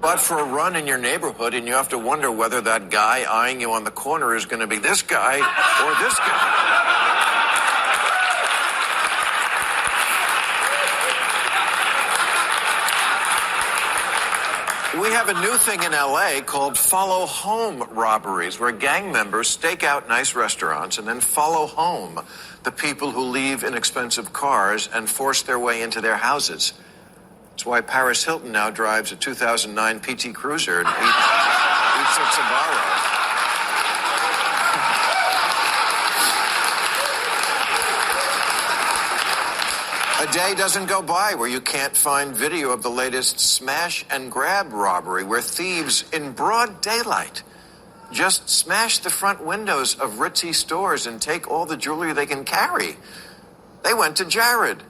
out for a run in your neighborhood and you have to wonder whether that guy eyeing you on the corner is going to be this guy or this guy. We have a new thing in L.A. called follow home robberies, where gang members stake out nice restaurants and then follow home the people who leave inexpensive cars and force their way into their houses. That's why Paris Hilton now drives a 2009 PT Cruiser and eats at Sbarro. A day doesn't go by where you can't find video of the latest smash and grab robbery, where thieves in broad daylight just smash the front windows of ritzy stores and take all the jewelry they can carry. They went to Jared.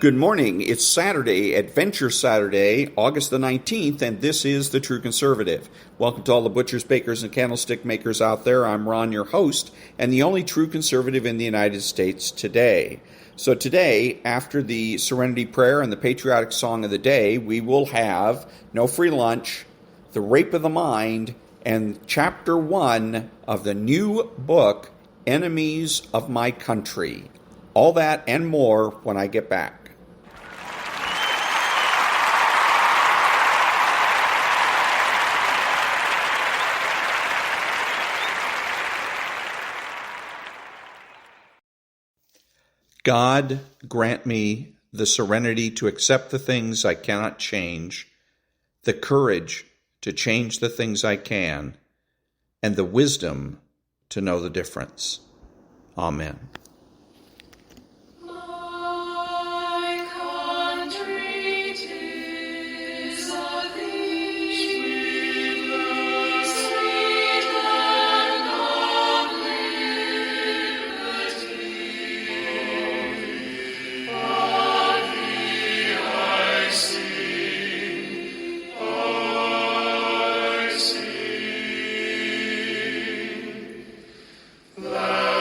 Good morning. It's Saturday, Adventure Saturday, August the 19th, and this is The True Conservative. Welcome to all the butchers, bakers, and candlestick makers out there. I'm Ron, your host, and the only true conservative in the United States today. So today, after the Serenity Prayer and the patriotic song of the day, we will have no free lunch, the rape of the mind, and chapter 1 of the new book, Enemies of My Country. All that and more when I get back. God, grant me the serenity to accept the things I cannot change, the courage to change the things I can, and the wisdom to know the difference. Amen. Land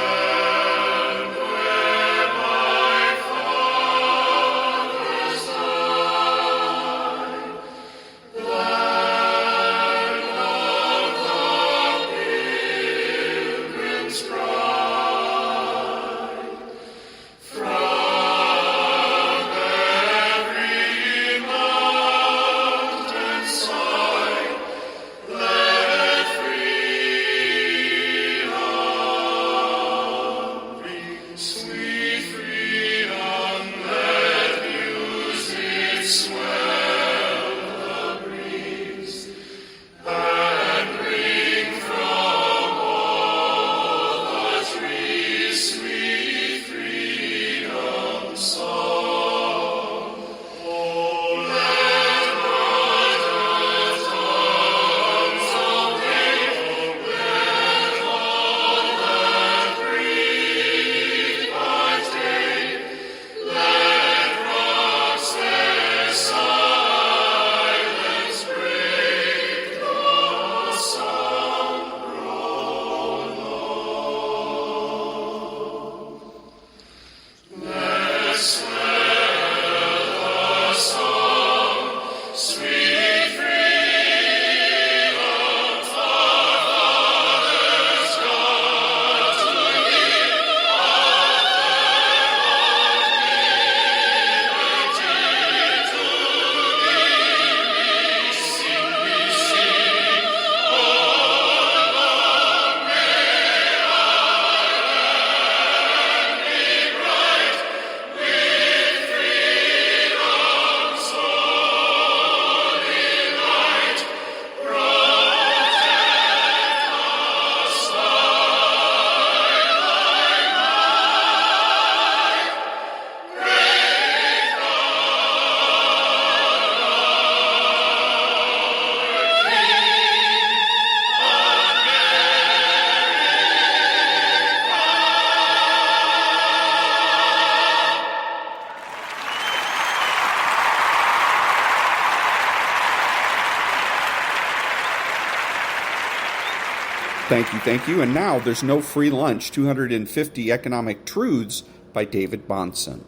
Thank you. And now there's no free lunch, 250 Economic Truths by David-Bahnsen.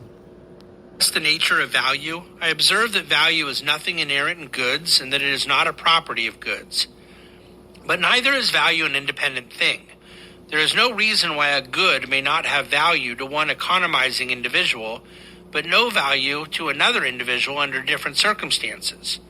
What's the nature of value? I observe that value is nothing inherent in goods and that it is not a property of goods. But neither is value an independent thing. There is no reason why a good may not have value to one economizing individual, but no value to another individual under different circumstances.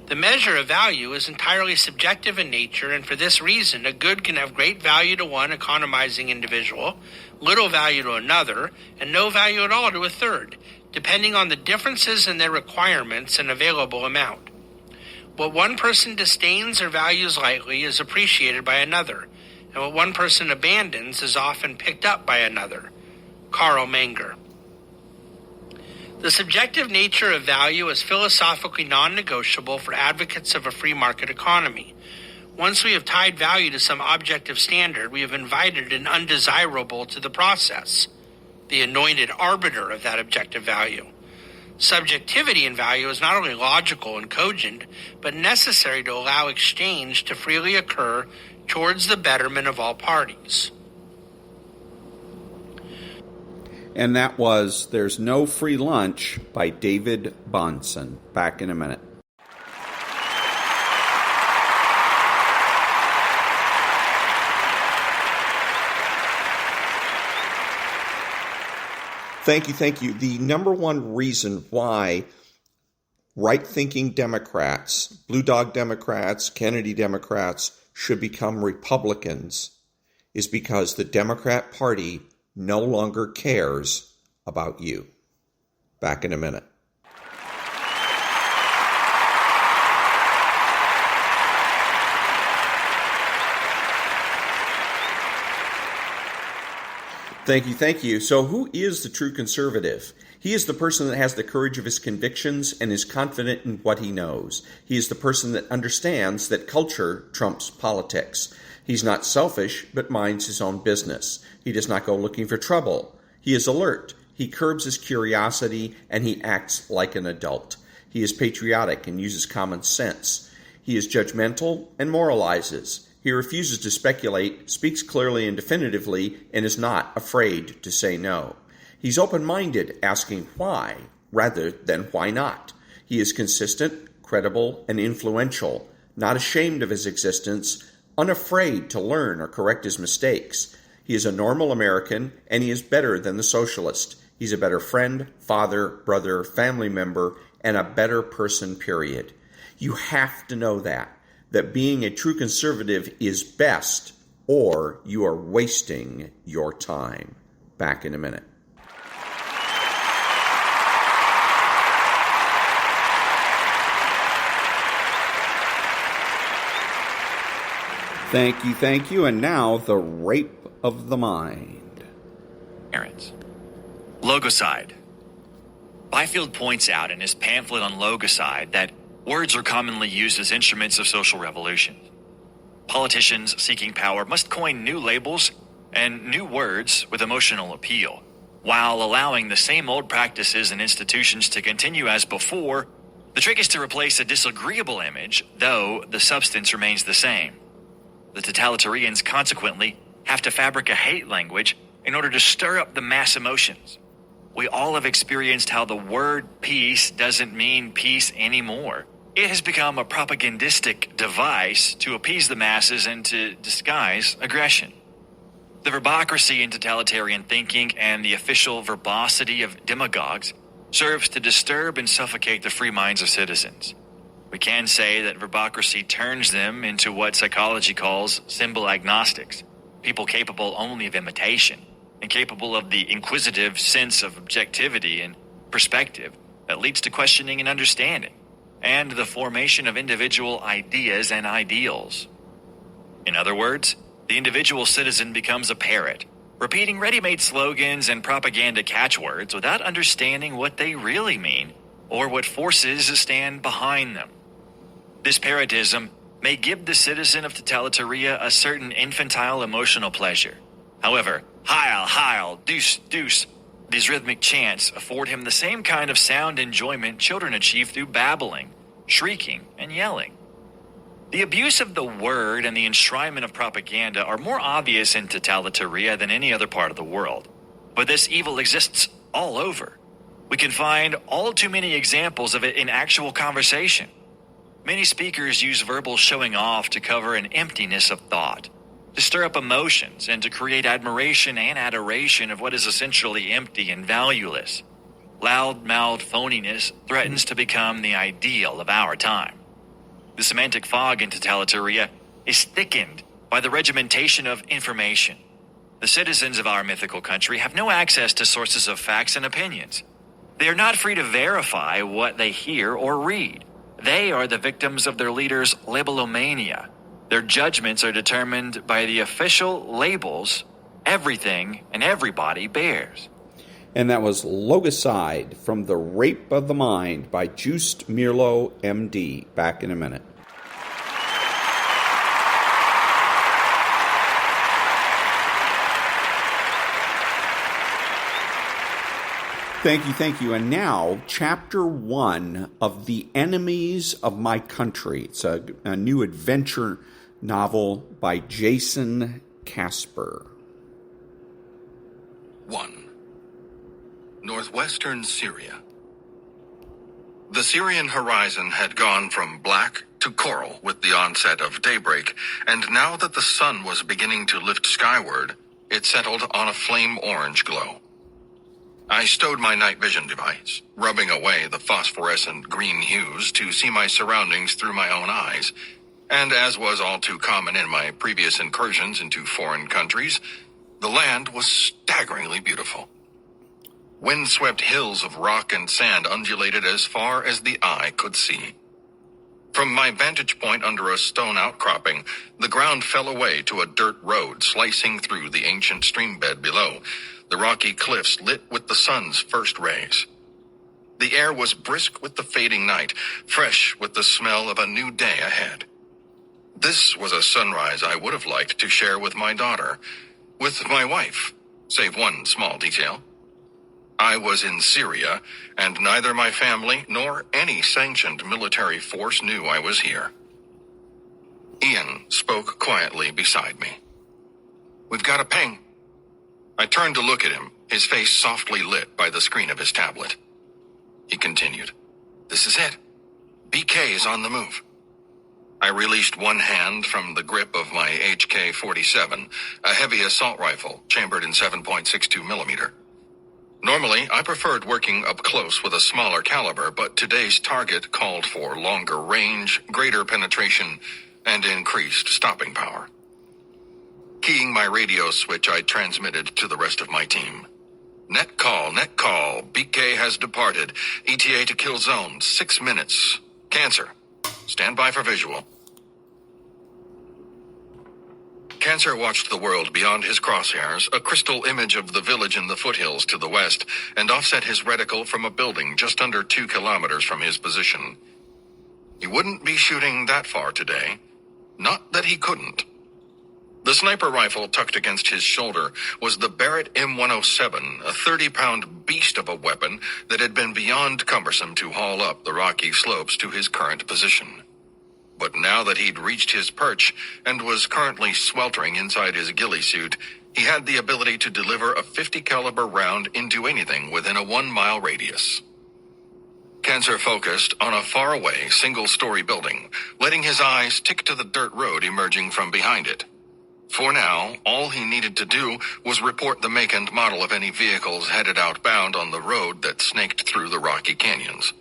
The measure of value is entirely subjective in nature, and for this reason, a good can have great value to one economizing individual, little value to another, and no value at all to a third, depending on the differences in their requirements and available amount. What one person disdains or values lightly is appreciated by another, and what one person abandons is often picked up by another. Karl Menger. The subjective nature of value is philosophically non-negotiable for advocates of a free market economy. Once we have tied value to some objective standard, we have invited an undesirable to the process, the anointed arbiter of that objective value. Subjectivity in value is not only logical and cogent, but necessary to allow exchange to freely occur towards the betterment of all parties. And that was There's No Free Lunch by David-Bahnsen. Back in a minute. Thank you. The number one reason why right-thinking Democrats, Blue Dog Democrats, Kennedy Democrats should become Republicans is because the Democrat Party no longer cares about you. Back in a minute. Thank you. So who is the true conservative? He is the person that has the courage of his convictions and is confident in what he knows. He is the person that understands that culture trumps politics. He's not selfish, but minds his own business. He does not go looking for trouble. He is alert. He curbs his curiosity, and he acts like an adult. He is patriotic and uses common sense. He is judgmental and moralizes. He refuses to speculate, speaks clearly and definitively, and is not afraid to say no. He's open-minded, asking why, rather than why not. He is consistent, credible, and influential, not ashamed of his existence, unafraid to learn or correct his mistakes. He is a normal American, and he is better than the socialist. He's a better friend, father, brother, family member, and a better person, period. You have to know that being a true conservative is best, or you are wasting your time. Back in a minute. Thank you. And now, the rape of the mind. Parents. Logocide. Byfield points out in his pamphlet on logocide that words are commonly used as instruments of social revolution. Politicians seeking power must coin new labels and new words with emotional appeal, while allowing the same old practices and institutions to continue as before. The trick is to replace a disagreeable image, though the substance remains the same. The totalitarians consequently have to fabricate a hate language in order to stir up the mass emotions. We all have experienced how the word peace doesn't mean peace anymore. It has become a propagandistic device to appease the masses and to disguise aggression. The verbocracy in totalitarian thinking and the official verbosity of demagogues serves to disturb and suffocate the free minds of citizens. We can say that verbocracy turns them into what psychology calls symbol agnostics, people capable only of imitation and capable of the inquisitive sense of objectivity and perspective that leads to questioning and understanding, and the formation of individual ideas and ideals. In other words, the individual citizen becomes a parrot, repeating ready-made slogans and propaganda catchwords without understanding what they really mean or what forces stand behind them. This parrotism may give the citizen of totalitaria a certain infantile emotional pleasure. However, Heil, Heil, Deuce, Deuce, these rhythmic chants afford him the same kind of sound enjoyment children achieve through babbling, shrieking, and yelling. The abuse of the word and the enshrinement of propaganda are more obvious in Totalitarian than any other part of the world. But this evil exists all over. We can find all too many examples of it in actual conversation. Many speakers use verbal showing off to cover an emptiness of thought, to stir up emotions, and to create admiration and adoration of what is essentially empty and valueless. Loud-mouthed phoniness threatens to become the ideal of our time. The semantic fog in Totalitarian is thickened by the regimentation of information. The citizens of our mythical country have no access to sources of facts and opinions. They are not free to verify what they hear or read. They are the victims of their leaders' labelomania. Their judgments are determined by the official labels everything and everybody bears. And that was Logicide from The Rape of the Mind by Joost-Meerlo, MD. Back in a minute. Thank you. And now, Chapter 1 of The Enemies of My Country. It's a new adventure novel by Jason-Kasper. 1. Northwestern Syria. The Syrian horizon had gone from black to coral with the onset of daybreak, and now that the sun was beginning to lift skyward, it settled on a flame-orange glow. I stowed my night vision device, rubbing away the phosphorescent green hues to see my surroundings through my own eyes, and as was all too common in my previous incursions into foreign countries, the land was staggeringly beautiful. Windswept hills of rock and sand undulated as far as the eye could see. From my vantage point under a stone outcropping, the ground fell away to a dirt road slicing through the ancient stream bed below, the rocky cliffs lit with the sun's first rays. The air was brisk with the fading night, fresh with the smell of a new day ahead. This was a sunrise I would have liked to share with my daughter, with my wife, save one small detail. I was in Syria, and neither my family nor any sanctioned military force knew I was here. Ian spoke quietly beside me. "We've got a ping." I turned to look at him, his face softly lit by the screen of his tablet. He continued, "This is it. BK is on the move." I released one hand from the grip of my HK-47, a heavy assault rifle chambered in 7.62 millimeter. Normally, I preferred working up close with a smaller caliber, but today's target called for longer range, greater penetration, and increased stopping power. Keying my radio switch, I transmitted to the rest of my team. Net call. BK has departed. ETA to kill zone, 6 minutes. Cancer. Stand by for visual." Cancer watched the world beyond his crosshairs, a crystal image of the village in the foothills to the west, and offset his reticle from a building just under 2 kilometers from his position. He wouldn't be shooting that far today. Not that he couldn't. The sniper rifle tucked against his shoulder was the Barrett M107, a 30-pound beast of a weapon that had been beyond cumbersome to haul up the rocky slopes to his current position. But now that he'd reached his perch and was currently sweltering inside his ghillie suit, he had the ability to deliver a 50 caliber round into anything within a 1-mile radius. Cancer focused on a faraway single-story building, letting his eyes tick to the dirt road emerging from behind it. For now, all he needed to do was report the make and model of any vehicles headed outbound on the road that snaked through the rocky canyons.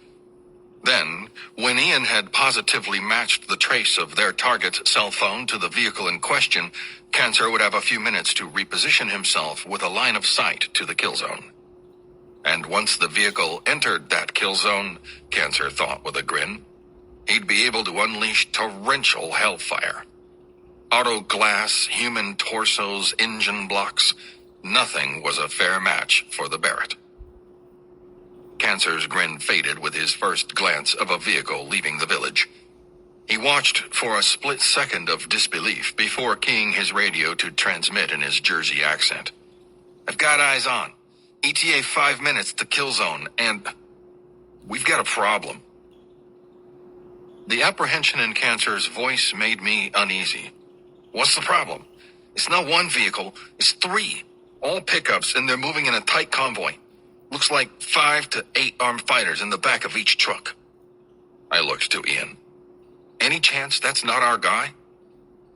Then, when Ian had positively matched the trace of their target's cell phone to the vehicle in question, Cancer would have a few minutes to reposition himself with a line of sight to the kill zone. And once the vehicle entered that kill zone, Cancer thought with a grin, he'd be able to unleash torrential hellfire. Auto glass, human torsos, engine blocks, nothing was a fair match for the Barrett. Cancer's grin faded with his first glance of a vehicle leaving the village. He watched for a split second of disbelief before keying his radio to transmit in his Jersey accent. "I've got eyes on. ETA 5 minutes to kill zone, and we've got a problem." The apprehension in Cancer's voice made me uneasy. What's the problem? It's not one vehicle, it's 3. All pickups, and they're moving in a tight convoy. Looks like 5 to 8 armed fighters in the back of each truck. I looked to Ian. Any chance that's not our guy?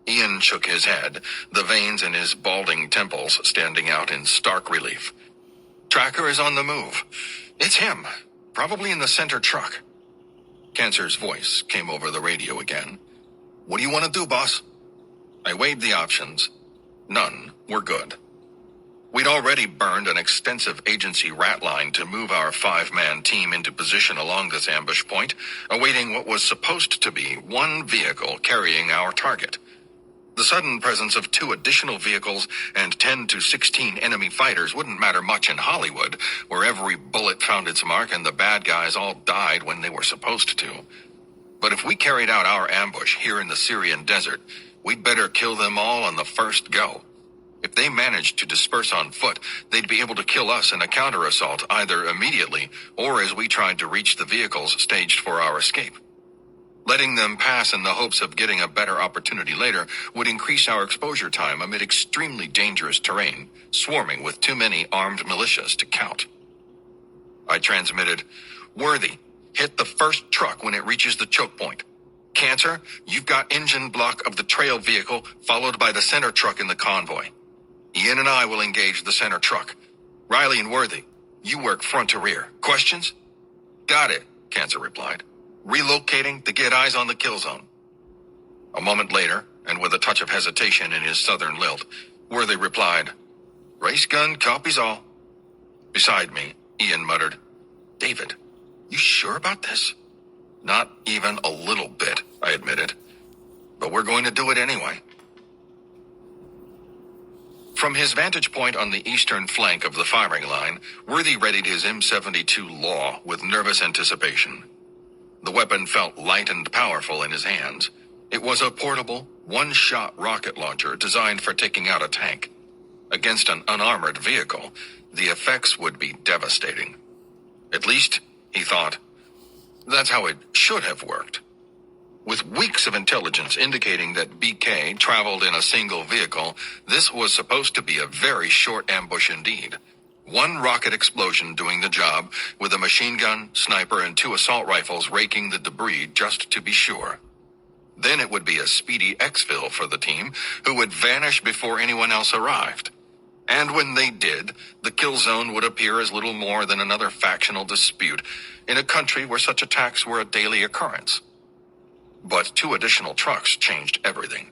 Ian shook his head, the veins in his balding temples standing out in stark relief. Tracker is on the move. It's him, probably in the center truck. Cancer's voice came over the radio again. What do you want to do, boss? I weighed the options. None were good. We'd already burned an extensive agency rat line to move our 5-man team into position along this ambush point, awaiting what was supposed to be one vehicle carrying our target. The sudden presence of 2 additional vehicles and 10 to 16 enemy fighters wouldn't matter much in Hollywood, where every bullet found its mark and the bad guys all died when they were supposed to. But if we carried out our ambush here in the Syrian desert, we'd better kill them all on the first go. If they managed to disperse on foot, they'd be able to kill us in a counter-assault either immediately or as we tried to reach the vehicles staged for our escape. Letting them pass in the hopes of getting a better opportunity later would increase our exposure time amid extremely dangerous terrain, swarming with too many armed militias to count. I transmitted, Worthy, hit the first truck when it reaches the choke point. Cancer, you've got engine block of the trail vehicle followed by the center truck in the convoy. Ian and I will engage the center truck. Riley and Worthy, you work front to rear. Questions? Got it, Cancer replied. Relocating to get eyes on the kill zone. A moment later, and with a touch of hesitation in his southern lilt, Worthy replied, Race gun copies all. Beside me, Ian muttered, David, you sure about this? Not even a little bit, I admitted. But we're going to do it anyway. From his vantage point on the eastern flank of the firing line, Worthy readied his M72 Law with nervous anticipation. The weapon felt light and powerful in his hands. It was a portable, one-shot rocket launcher designed for taking out a tank. Against an unarmored vehicle, the effects would be devastating. At least, he thought, that's how it should have worked. With weeks of intelligence indicating that BK traveled in a single vehicle, this was supposed to be a very short ambush indeed. One rocket explosion doing the job, with a machine gun, sniper, and 2 assault rifles raking the debris just to be sure. Then it would be a speedy exfil for the team, who would vanish before anyone else arrived. And when they did, the kill zone would appear as little more than another factional dispute in a country where such attacks were a daily occurrence. But 2 additional trucks changed everything.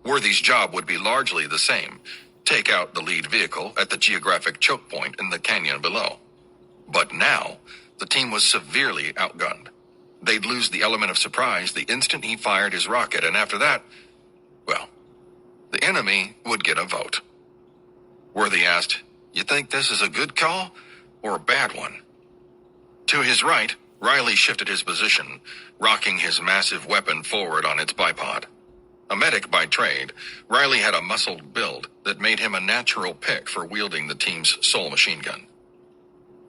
Worthy's job would be largely the same. Take out the lead vehicle at the geographic choke point in the canyon below. But now, the team was severely outgunned. They'd lose the element of surprise the instant he fired his rocket, and after that, well, the enemy would get a vote. Worthy asked, You think this is a good call or a bad one? To his right, Riley shifted his position, rocking his massive weapon forward on its bipod. A medic by trade, Riley had a muscled build that made him a natural pick for wielding the team's sole machine gun.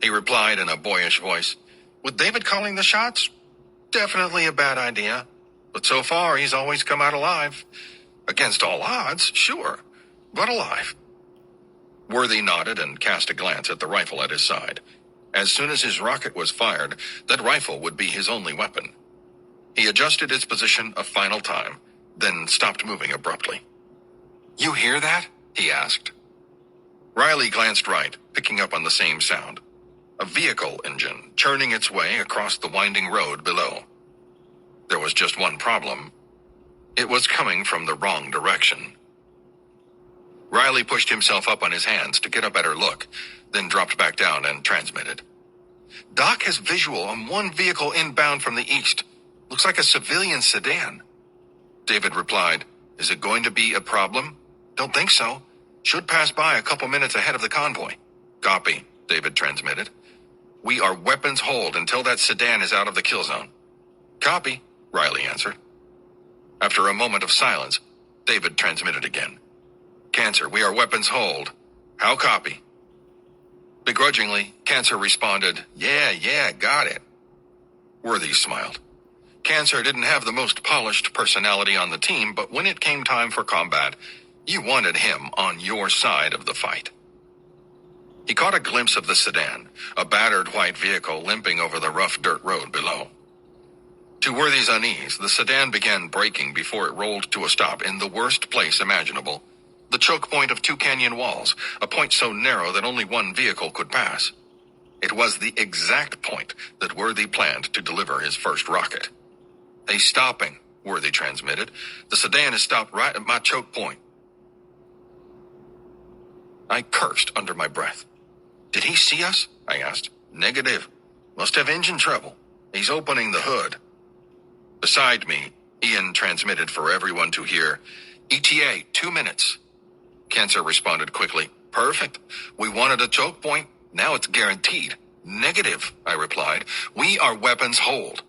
He replied in a boyish voice, With David calling the shots? Definitely a bad idea. But so far, he's always come out alive. Against all odds, sure, but alive. Worthy nodded and cast a glance at the rifle at his side. As soon as his rocket was fired, that rifle would be his only weapon. He adjusted its position a final time, then stopped moving abruptly. You hear that? He asked. Riley glanced right, picking up on the same sound. A vehicle engine churning its way across the winding road below. There was just one problem. It was coming from the wrong direction. Riley pushed himself up on his hands to get a better look, then dropped back down and transmitted. Doc has visual on one vehicle inbound from the east. Looks like a civilian sedan. David replied, Is it going to be a problem? Don't think so. Should pass by a couple minutes ahead of the convoy. Copy, David transmitted. We are weapons hold until that sedan is out of the kill zone. Copy, Riley answered. After a moment of silence, David transmitted again. Cancer, we are weapons hold. How copy? Begrudgingly, Cancer responded, Yeah, got it. Worthy smiled. Cancer didn't have the most polished personality on the team, but when it came time for combat, you wanted him on your side of the fight. He caught a glimpse of the sedan, a battered white vehicle limping over the rough dirt road below. To Worthy's unease, the sedan began braking before it rolled to a stop in the worst place imaginable, the choke point of two canyon walls, a point so narrow that only one vehicle could pass. It was the exact point that Worthy planned to deliver his first rocket. "He's stopping," Worthy transmitted. "The sedan is stopped right at my choke point." I cursed under my breath. "Did he see us?" I asked. "Negative. Must have engine trouble. He's opening the hood." Beside me, Ian transmitted for everyone to hear, "ETA, 2 minutes." Cancer responded quickly, "Perfect. We wanted a choke point. Now it's guaranteed." "Negative," I replied. "We are weapons hold.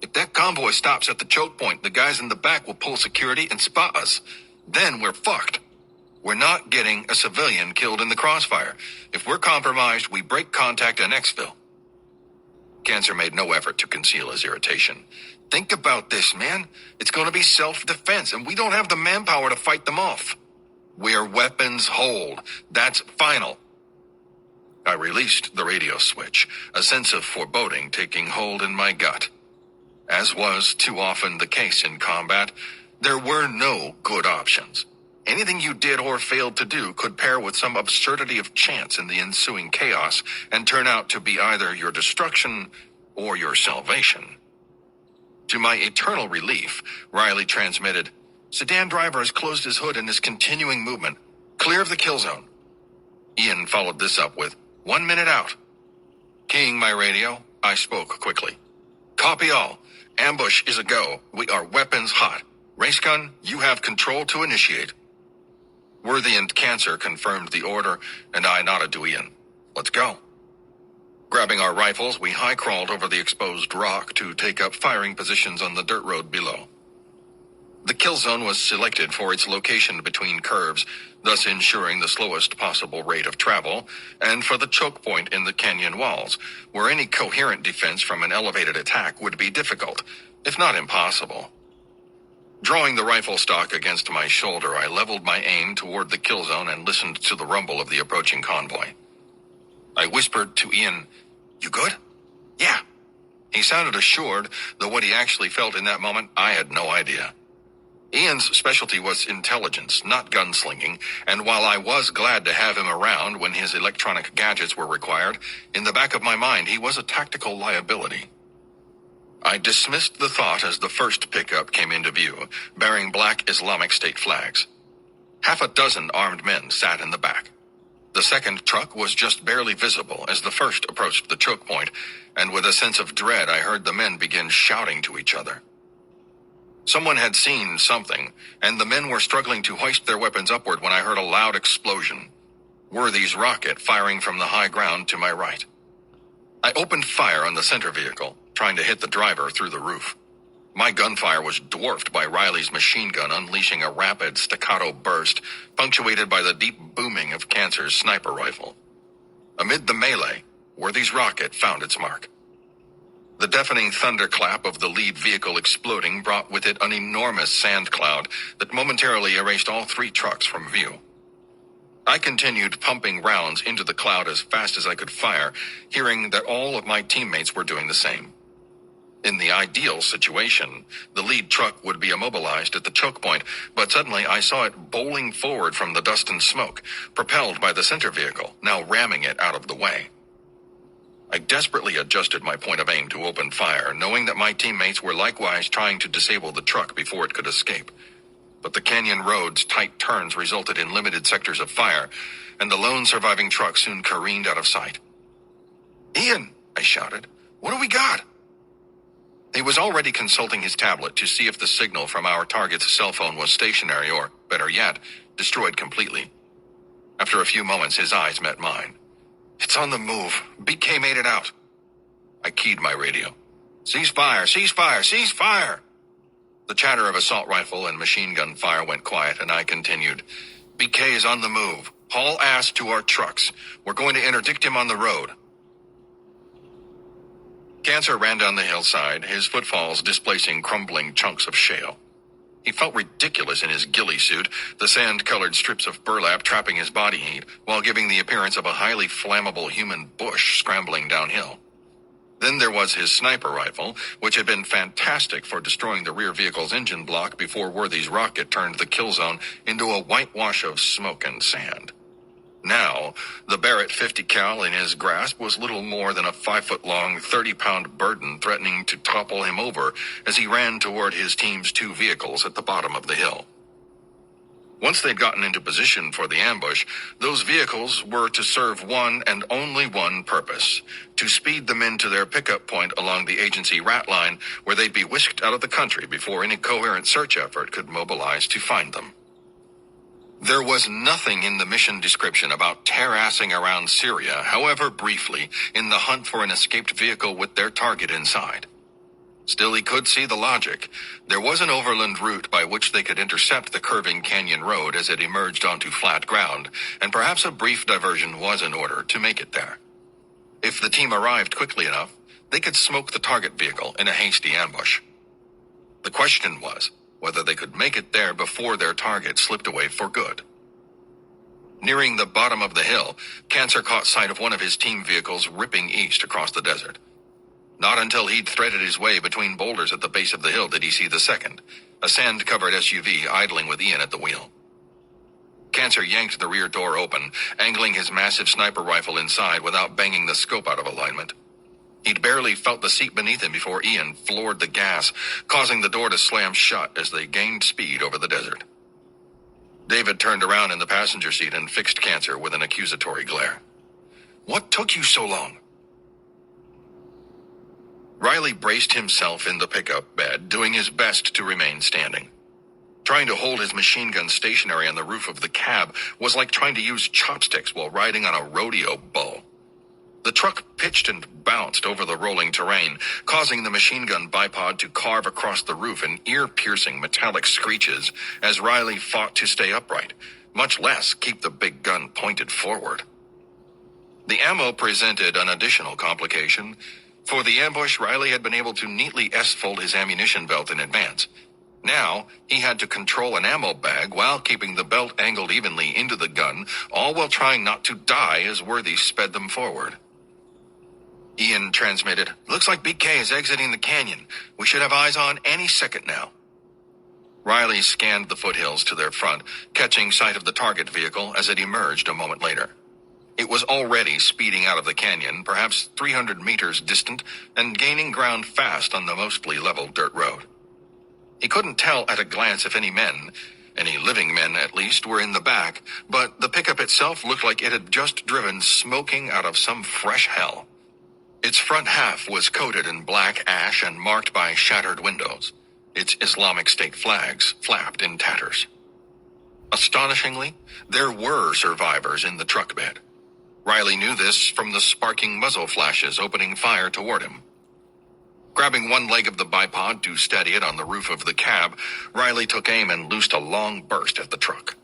If that convoy stops at the choke point, the guys in the back will pull security and spot us. Then we're fucked. We're not getting a civilian killed in the crossfire. If we're compromised, we break contact and exfil." Cancer made no effort to conceal his irritation. "Think about this, man. It's going to be self-defense, and we don't have the manpower to fight them off. We're weapons hold. That's final." I released the radio switch, a sense of foreboding taking hold in my gut. As was too often the case in combat, there were no good options. Anything you did or failed to do could pair with some absurdity of chance in the ensuing chaos and turn out to be either your destruction or your salvation. To my eternal relief, Riley transmitted, "Sedan driver has closed his hood and is continuing movement. Clear of the kill zone." Ian followed this up with, "1 minute out." Keying my radio, I spoke quickly. "Copy all. Ambush is a go. We are weapons hot. Race gun, you have control to initiate." Worthy and Cancer confirmed the order, and I nodded to Ian. "Let's go." Grabbing our rifles, we high-crawled over the exposed rock to take up firing positions on the dirt road below. The kill zone was selected for its location between curves, thus ensuring the slowest possible rate of travel, and for the choke point in the canyon walls, where any coherent defense from an elevated attack would be difficult, if not impossible. Drawing the rifle stock against my shoulder, I leveled my aim toward the kill zone and listened to the rumble of the approaching convoy. I whispered to Ian, "You good?" "Yeah." He sounded assured, though what he actually felt in that moment, I had no idea. Ian's specialty was intelligence, not gunslinging, and while I was glad to have him around when his electronic gadgets were required, in the back of my mind he was a tactical liability. I dismissed the thought as the first pickup came into view, bearing black Islamic State flags. 6 armed men sat in the back. The second truck was just barely visible as the first approached the choke point, and with a sense of dread I heard the men begin shouting to each other. Someone had seen something, and the men were struggling to hoist their weapons upward when I heard a loud explosion. Worthy's rocket firing from the high ground to my right. I opened fire on the center vehicle, trying to hit the driver through the roof. My gunfire was dwarfed by Riley's machine gun unleashing a rapid staccato burst, punctuated by the deep booming of Cancer's sniper rifle. Amid the melee, Worthy's rocket found its mark. The deafening thunderclap of the lead vehicle exploding brought with it an enormous sand cloud that momentarily erased all 3 trucks from view. I continued pumping rounds into the cloud as fast as I could fire, hearing that all of my teammates were doing the same. In the ideal situation, the lead truck would be immobilized at the choke point, but suddenly I saw it bowling forward from the dust and smoke, propelled by the center vehicle, now ramming it out of the way. I desperately adjusted my point of aim to open fire, knowing that my teammates were likewise trying to disable the truck before it could escape. But the canyon road's tight turns resulted in limited sectors of fire, and the lone surviving truck soon careened out of sight. "Ian," I shouted, "what do we got?" He was already consulting his tablet to see if the signal from our target's cell phone was stationary or, better yet, destroyed completely. After a few moments, his eyes met mine. "It's on the move. BK made it out." I keyed my radio. "Cease fire! Cease fire! Cease fire!" The chatter of assault rifle and machine gun fire went quiet, and I continued. "BK is on the move. Haul ass to our trucks. We're going to interdict him on the road." Cancer ran down the hillside, his footfalls displacing crumbling chunks of shale. He felt ridiculous in his ghillie suit, the sand-colored strips of burlap trapping his body heat, while giving the appearance of a highly flammable human bush scrambling downhill. Then there was his sniper rifle, which had been fantastic for destroying the rear vehicle's engine block before Worthy's rocket turned the kill zone into a whitewash of smoke and sand. Now, the Barrett 50 cal in his grasp was little more than a 5-foot-long, 30-pound burden threatening to topple him over as he ran toward his team's 2 vehicles at the bottom of the hill. Once they'd gotten into position for the ambush, those vehicles were to serve one and only one purpose: to speed them into their pickup point along the agency rat line, where they'd be whisked out of the country before any coherent search effort could mobilize to find them. There was nothing in the mission description about terrassing around Syria, however briefly, in the hunt for an escaped vehicle with their target inside. Still, he could see the logic. There was an overland route by which they could intercept the curving canyon road as it emerged onto flat ground, and perhaps a brief diversion was in order to make it there. If the team arrived quickly enough, they could smoke the target vehicle in a hasty ambush. The question was whether they could make it there before their target slipped away for good. Nearing the bottom of the hill, Cancer caught sight of one of his team vehicles ripping east across the desert. Not until he'd threaded his way between boulders at the base of the hill did he see the second, a sand-covered SUV idling with Ian at the wheel. Cancer yanked the rear door open, angling his massive sniper rifle inside without banging the scope out of alignment. He'd barely felt the seat beneath him before Ian floored the gas, causing the door to slam shut as they gained speed over the desert. David turned around in the passenger seat and fixed Cancer with an accusatory glare. "What took you so long?" Riley braced himself in the pickup bed, doing his best to remain standing. Trying to hold his machine gun stationary on the roof of the cab was like trying to use chopsticks while riding on a rodeo bull. The truck pitched and bounced over the rolling terrain, causing the machine gun bipod to carve across the roof in ear-piercing metallic screeches as Riley fought to stay upright, much less keep the big gun pointed forward. The ammo presented an additional complication. For the ambush, Riley had been able to neatly S-fold his ammunition belt in advance. Now, he had to control an ammo bag while keeping the belt angled evenly into the gun, all while trying not to die as Worthy sped them forward. Ian transmitted, "Looks like Big K is exiting the canyon. We should have eyes on any second now." Riley scanned the foothills to their front, catching sight of the target vehicle as it emerged a moment later. It was already speeding out of the canyon, perhaps 300 meters distant, and gaining ground fast on the mostly level dirt road. He couldn't tell at a glance if any living men at least, were in the back, but the pickup itself looked like it had just driven smoking out of some fresh hell. Its front half was coated in black ash and marked by shattered windows. Its Islamic State flags flapped in tatters. Astonishingly, there were survivors in the truck bed. Riley knew this from the sparking muzzle flashes opening fire toward him. Grabbing one leg of the bipod to steady it on the roof of the cab, Riley took aim and loosed a long burst at the truck.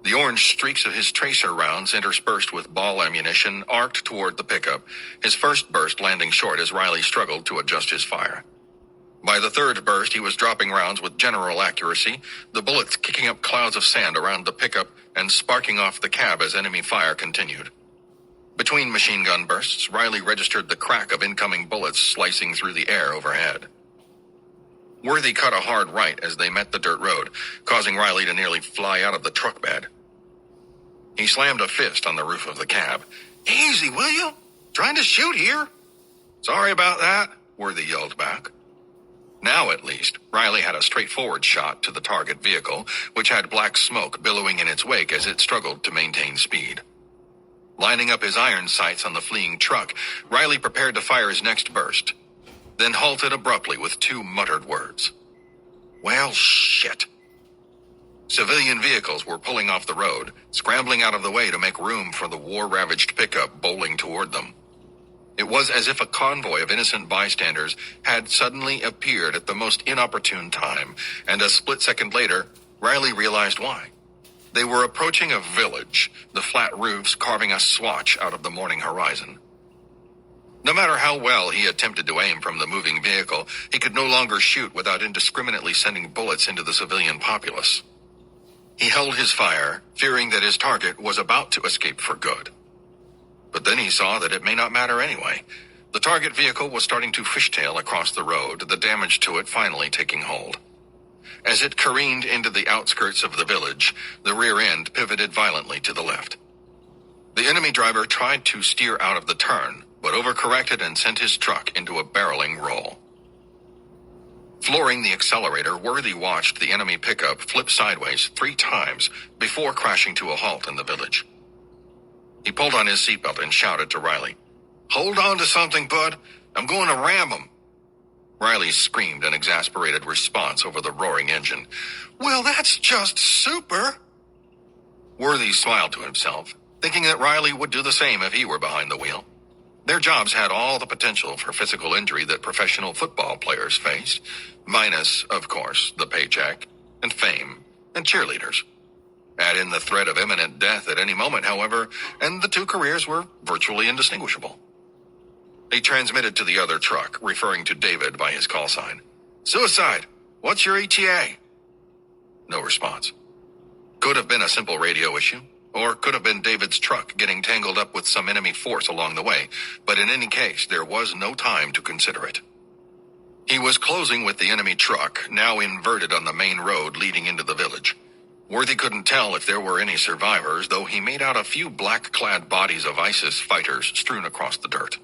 The orange streaks of his tracer rounds, interspersed with ball ammunition, arced toward the pickup, his first burst landing short as Riley struggled to adjust his fire. By the third burst, he was dropping rounds with general accuracy, the bullets kicking up clouds of sand around the pickup and sparking off the cab as enemy fire continued. Between machine gun bursts, Riley registered the crack of incoming bullets slicing through the air overhead. Worthy cut a hard right as they met the dirt road, causing Riley to nearly fly out of the truck bed. He slammed a fist on the roof of the cab. "Easy, will you? Trying to shoot here?" "Sorry about that," Worthy yelled back. Now, at least, Riley had a straightforward shot to the target vehicle, which had black smoke billowing in its wake as it struggled to maintain speed. Lining up his iron sights on the fleeing truck, Riley prepared to fire his next burst, then halted abruptly with two muttered words. "Well, shit." Civilian vehicles were pulling off the road, scrambling out of the way to make room for the war-ravaged pickup bowling toward them. It was as if a convoy of innocent bystanders had suddenly appeared at the most inopportune time, and a split second later, Riley realized why. They were approaching a village, the flat roofs carving a swatch out of the morning horizon. No matter how well he attempted to aim from the moving vehicle, he could no longer shoot without indiscriminately sending bullets into the civilian populace. He held his fire, fearing that his target was about to escape for good. But then he saw that it may not matter anyway. The target vehicle was starting to fishtail across the road, the damage to it finally taking hold. As it careened into the outskirts of the village, the rear end pivoted violently to the left. The enemy driver tried to steer out of the turn, but overcorrected and sent his truck into a barreling roll. Flooring the accelerator, Worthy watched the enemy pickup flip sideways 3 times before crashing to a halt in the village. He pulled on his seatbelt and shouted to Riley, "Hold on to something, bud. I'm going to ram him." Riley screamed an exasperated response over the roaring engine. "Well, that's just super." Worthy smiled to himself, thinking that Riley would do the same if he were behind the wheel. Their jobs had all the potential for physical injury that professional football players face, minus, of course, the paycheck and fame and cheerleaders. Add in the threat of imminent death at any moment, however, and the 2 careers were virtually indistinguishable. He transmitted to the other truck, referring to David by his call sign. "Suicide. What's your ETA?" No response. Could have been a simple radio issue, or could have been David's truck getting tangled up with some enemy force along the way, but in any case, there was no time to consider it. He was closing with the enemy truck, now inverted on the main road leading into the village. Worthy couldn't tell if there were any survivors, though he made out a few black-clad bodies of ISIS fighters strewn across the dirt.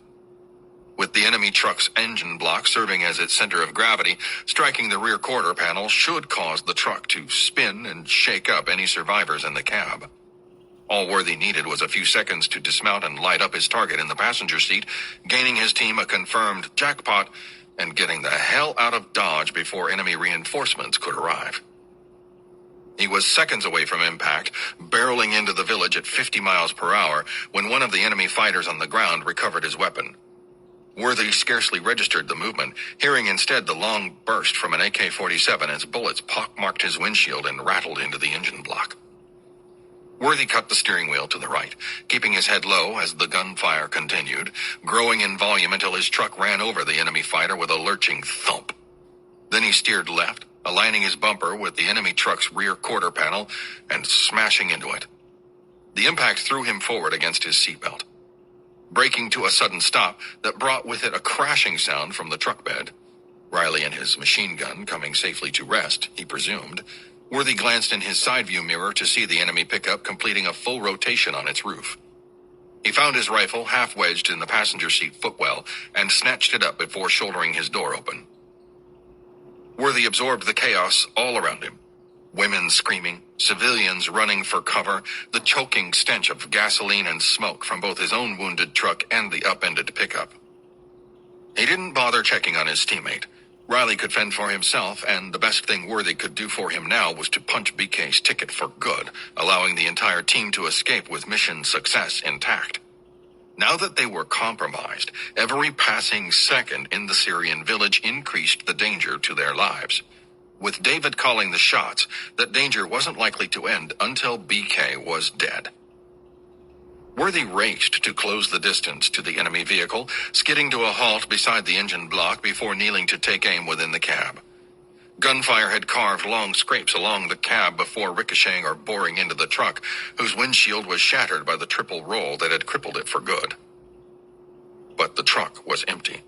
With the enemy truck's engine block serving as its center of gravity, striking the rear quarter panel should cause the truck to spin and shake up any survivors in the cab. All Worthy needed was a few seconds to dismount and light up his target in the passenger seat, gaining his team a confirmed jackpot and getting the hell out of Dodge before enemy reinforcements could arrive. He was seconds away from impact, barreling into the village at 50 miles per hour when one of the enemy fighters on the ground recovered his weapon. Worthy scarcely registered the movement, hearing instead the long burst from an AK-47 as bullets pockmarked his windshield and rattled into the engine block. Worthy cut the steering wheel to the right, keeping his head low as the gunfire continued, growing in volume until his truck ran over the enemy fighter with a lurching thump. Then he steered left, aligning his bumper with the enemy truck's rear quarter panel and smashing into it. The impact threw him forward against his seatbelt. Braking to a sudden stop that brought with it a crashing sound from the truck bed, Riley and his machine gun coming safely to rest, he presumed, Worthy glanced in his side view mirror to see the enemy pickup completing a full rotation on its roof. He found his rifle half wedged in the passenger seat footwell and snatched it up before shouldering his door open. Worthy absorbed the chaos all around him. Women screaming, civilians running for cover, the choking stench of gasoline and smoke from both his own wounded truck and the upended pickup. He didn't bother checking on his teammate. Riley could fend for himself, and the best thing Worthy could do for him now was to punch BK's ticket for good, allowing the entire team to escape with mission success intact. Now that they were compromised, every passing second in the Syrian village increased the danger to their lives. With David calling the shots, that danger wasn't likely to end until BK was dead. Worthy raced to close the distance to the enemy vehicle, skidding to a halt beside the engine block before kneeling to take aim within the cab. Gunfire had carved long scrapes along the cab before ricocheting or boring into the truck, whose windshield was shattered by the triple roll that had crippled it for good. But the truck was empty.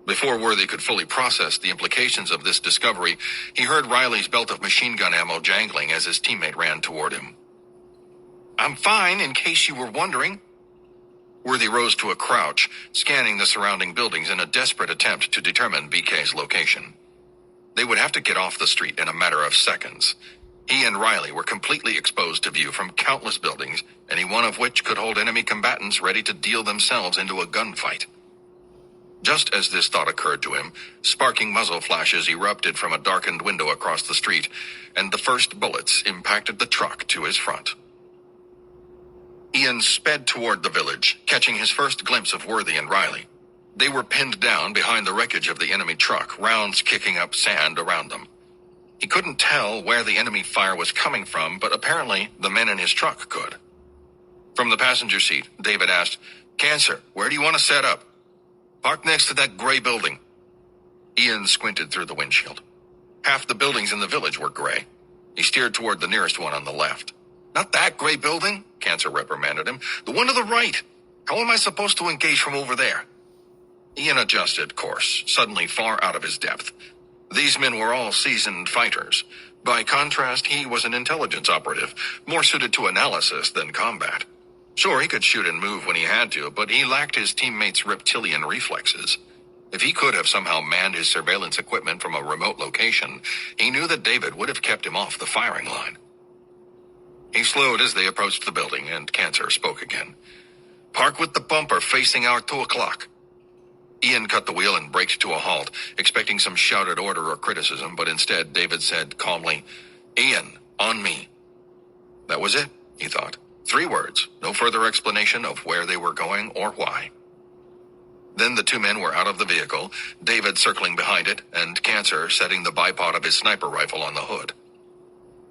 Before Worthy could fully process the implications of this discovery, he heard Riley's belt of machine gun ammo jangling as his teammate ran toward him. "I'm fine, in case you were wondering." Worthy rose to a crouch, scanning the surrounding buildings in a desperate attempt to determine BK's location. They would have to get off the street in a matter of seconds. He and Riley were completely exposed to view from countless buildings, any one of which could hold enemy combatants ready to deal themselves into a gunfight. Just as this thought occurred to him, sparking muzzle flashes erupted from a darkened window across the street, and the first bullets impacted the truck to his front. Ian sped toward the village, catching his first glimpse of Worthy and Riley. They were pinned down behind the wreckage of the enemy truck, rounds kicking up sand around them. He couldn't tell where the enemy fire was coming from, but apparently the men in his truck could. From the passenger seat, David asked, "Cancer, where do you want to set up?" Park next to that gray building. Ian squinted through the windshield. Half the buildings in the village were gray. He steered toward the nearest one on the left. Not that gray building, Cancer reprimanded him. The one to the right. How am I supposed to engage from over there? Ian adjusted course, suddenly far out of his depth. These men were all seasoned fighters. By contrast, he was an intelligence operative, more suited to analysis than combat. Sure, he could shoot and move when he had to, but he lacked his teammates' reptilian reflexes. If he could have somehow manned his surveillance equipment from a remote location, he knew that David would have kept him off the firing line. He slowed as they approached the building, and Cancer spoke again. Park with the bumper facing our 2 o'clock. Ian cut the wheel and braked to a halt, expecting some shouted order or criticism, but instead David said calmly, Ian, on me. That was it, he thought. 3 words, no further explanation of where they were going or why. Then the 2 men were out of the vehicle, David circling behind it, and Cancer setting the bipod of his sniper rifle on the hood.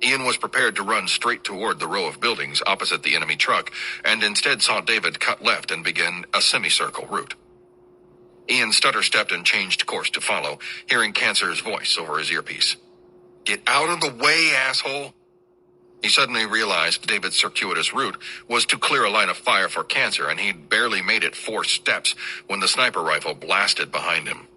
Ian was prepared to run straight toward the row of buildings opposite the enemy truck, and instead saw David cut left and begin a semicircle route. Ian stutter-stepped and changed course to follow, hearing Cancer's voice over his earpiece. Get out of the way, asshole! He suddenly realized David's circuitous route was to clear a line of fire for Cancer, and he'd barely made it 4 steps when the sniper rifle blasted behind him.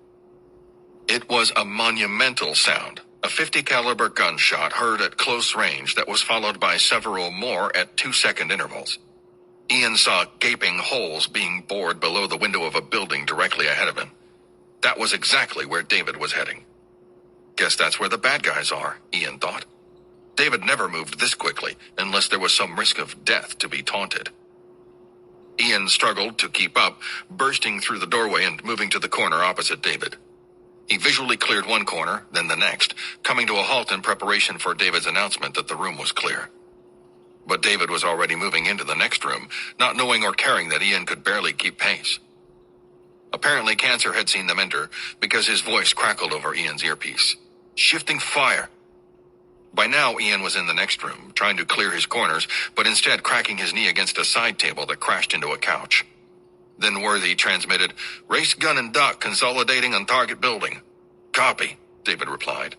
It was a monumental sound, a .50 caliber gunshot heard at close range that was followed by several more at 2-second intervals. Ian saw gaping holes being bored below the window of a building directly ahead of him. That was exactly where David was heading. Guess that's where the bad guys are, Ian thought. David never moved this quickly, unless there was some risk of death to be taunted. Ian struggled to keep up, bursting through the doorway and moving to the corner opposite David. He visually cleared one corner, then the next, coming to a halt in preparation for David's announcement that the room was clear. But David was already moving into the next room, not knowing or caring that Ian could barely keep pace. Apparently Cancer had seen them enter, because his voice crackled over Ian's earpiece. Shifting fire! By now, Ian was in the next room, trying to clear his corners, but instead cracking his knee against a side table that crashed into a couch. Then Worthy transmitted, Race gun and duck consolidating on target building. Copy, David replied.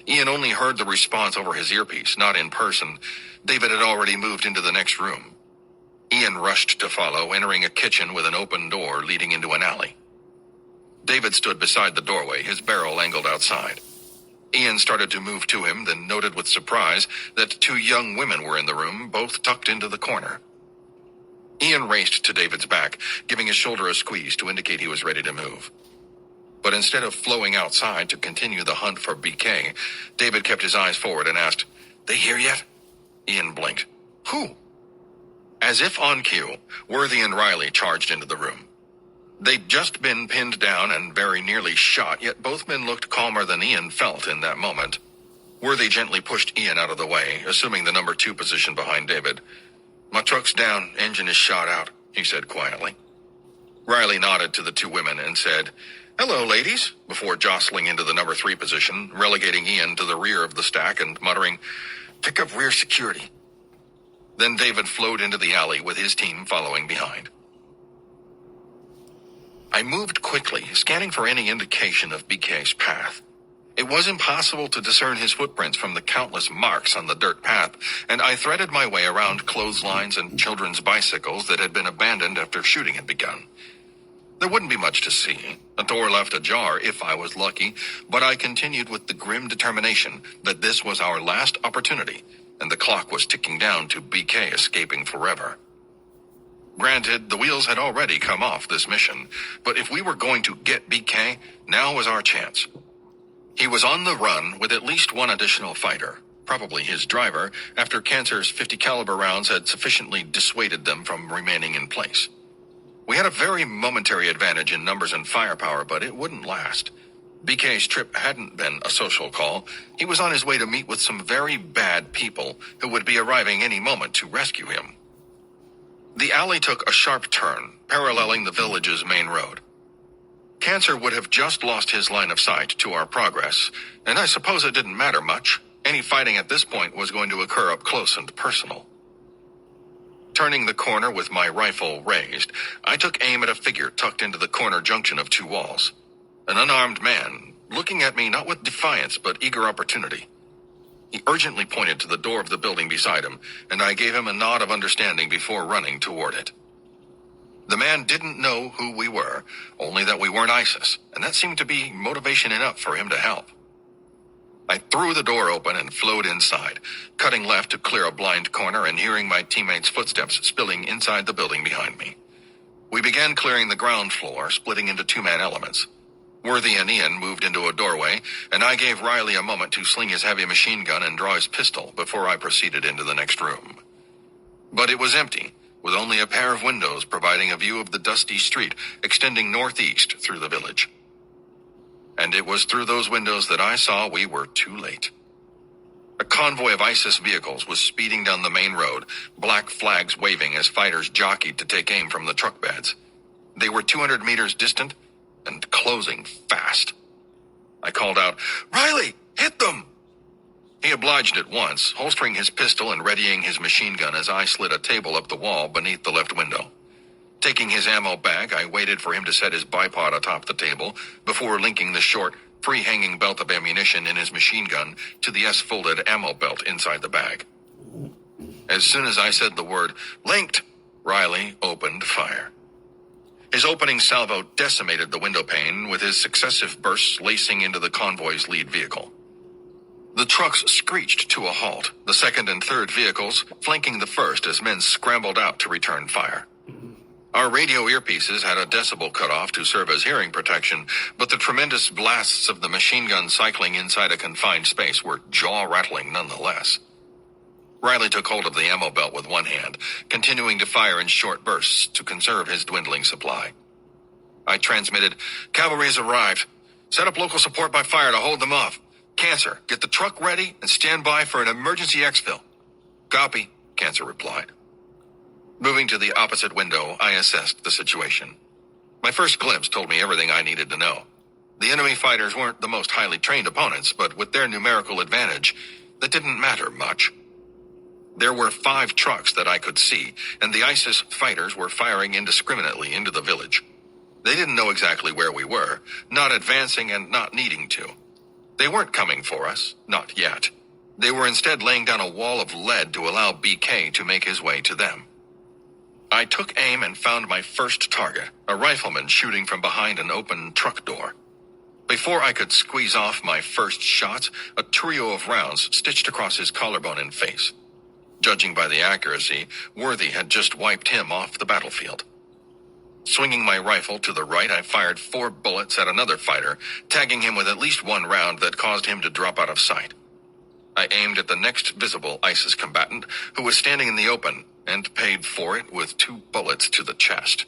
Ian only heard the response over his earpiece, not in person. David had already moved into the next room. Ian rushed to follow, entering a kitchen with an open door leading into an alley. David stood beside the doorway, his barrel angled outside. Ian started to move to him, then noted with surprise that 2 young women were in the room, both tucked into the corner. Ian raced to David's back, giving his shoulder a squeeze to indicate he was ready to move. But instead of flowing outside to continue the hunt for BK, David kept his eyes forward and asked, They here yet? Ian blinked. Who? As if on cue, Worthy and Riley charged into the room. They'd just been pinned down and very nearly shot, yet both men looked calmer than Ian felt in that moment. Worthy gently pushed Ian out of the way, assuming the number 2 position behind David. My truck's down, engine is shot out, he said quietly. Riley nodded to the 2 women and said, Hello, ladies, before jostling into the number 3 position, relegating Ian to the rear of the stack and muttering, Pick up rear security. Then David flowed into the alley with his team following behind. I moved quickly, scanning for any indication of BK's path. It was impossible to discern his footprints from the countless marks on the dirt path, and I threaded my way around clotheslines and children's bicycles that had been abandoned after shooting had begun. There wouldn't be much to see, a door left ajar if I was lucky, but I continued with the grim determination that this was our last opportunity, and the clock was ticking down to BK escaping forever. Granted, the wheels had already come off this mission, but if we were going to get BK, now was our chance. He was on the run with at least 1 additional fighter, probably his driver, after Cancer's .50 caliber rounds had sufficiently dissuaded them from remaining in place. We had a very momentary advantage in numbers and firepower, but it wouldn't last. BK's trip hadn't been a social call. He was on his way to meet with some very bad people who would be arriving any moment to rescue him. The alley took a sharp turn, paralleling the village's main road. Cancer would have just lost his line of sight to our progress, and I suppose it didn't matter much. Any fighting at this point was going to occur up close and personal. Turning the corner with my rifle raised, I took aim at a figure tucked into the corner junction of two walls. An unarmed man, looking at me not with defiance but eager opportunity. He urgently pointed to the door of the building beside him, and I gave him a nod of understanding before running toward it. The man didn't know who we were, only that we weren't ISIS, and that seemed to be motivation enough for him to help. I threw the door open and flowed inside, cutting left to clear a blind corner and hearing my teammates' footsteps spilling inside the building behind me. We began clearing the ground floor, splitting into two-man elements. Worthy and Ian moved into a doorway, and I gave Riley a moment to sling his heavy machine gun and draw his pistol before I proceeded into the next room. But it was empty, with only a pair of windows providing a view of the dusty street extending northeast through the village. And it was through those windows that I saw we were too late. A convoy of ISIS vehicles was speeding down the main road, black flags waving as fighters jockeyed to take aim from the truck beds. They were 200 meters distant and closing fast. I called out, "Riley, hit them!" He obliged at once, holstering his pistol and readying his machine gun as I slid a table up the wall beneath the left window. Taking his ammo bag, I waited for him to set his bipod atop the table before linking the short, free-hanging belt of ammunition in his machine gun to the S-folded ammo belt inside the bag. As soon as I said the word, "linked," Riley opened fire. His opening salvo decimated the window pane, with his successive bursts lacing into the convoy's lead vehicle. The trucks screeched to a halt, the second and third vehicles flanking the first as men scrambled out to return fire. Our radio earpieces had a decibel cutoff to serve as hearing protection, but the tremendous blasts of the machine gun cycling inside a confined space were jaw-rattling nonetheless. Riley took hold of the ammo belt with one hand, continuing to fire in short bursts to conserve his dwindling supply. I transmitted, "Cavalry has arrived. Set up local support by fire to hold them off. Cancer, get the truck ready and stand by for an emergency exfil." "Copy," Cancer replied. Moving to the opposite window, I assessed the situation. My first glimpse told me everything I needed to know. The enemy fighters weren't the most highly trained opponents, but with their numerical advantage, that didn't matter much. There were 5 trucks that I could see, and the ISIS fighters were firing indiscriminately into the village. They didn't know exactly where we were, not advancing and not needing to. They weren't coming for us, not yet. They were instead laying down a wall of lead to allow BK to make his way to them. I took aim and found my first target, a rifleman shooting from behind an open truck door. Before I could squeeze off my first shots, a trio of rounds stitched across his collarbone and face. Judging by the accuracy, Worthy had just wiped him off the battlefield. Swinging my rifle to the right, I fired 4 bullets at another fighter, tagging him with at least one round that caused him to drop out of sight. I aimed at the next visible ISIS combatant, who was standing in the open, and paid for it with 2 bullets to the chest.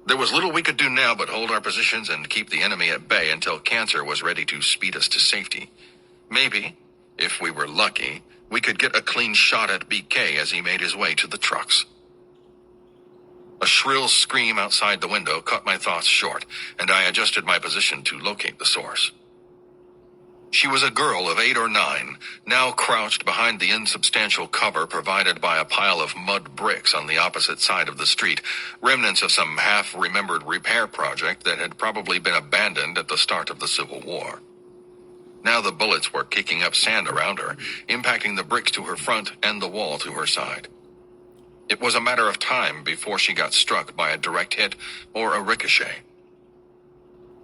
There was little we could do now but hold our positions and keep the enemy at bay until Cancer was ready to speed us to safety. Maybe, if we were lucky, we could get a clean shot at BK as he made his way to the trucks. A shrill scream outside the window cut my thoughts short, and I adjusted my position to locate the source. She was a girl of 8 or 9, now crouched behind the insubstantial cover provided by a pile of mud bricks on the opposite side of the street, remnants of some half-remembered repair project that had probably been abandoned at the start of the Civil War. Now the bullets were kicking up sand around her, impacting the bricks to her front and the wall to her side. It was a matter of time before she got struck by a direct hit or a ricochet.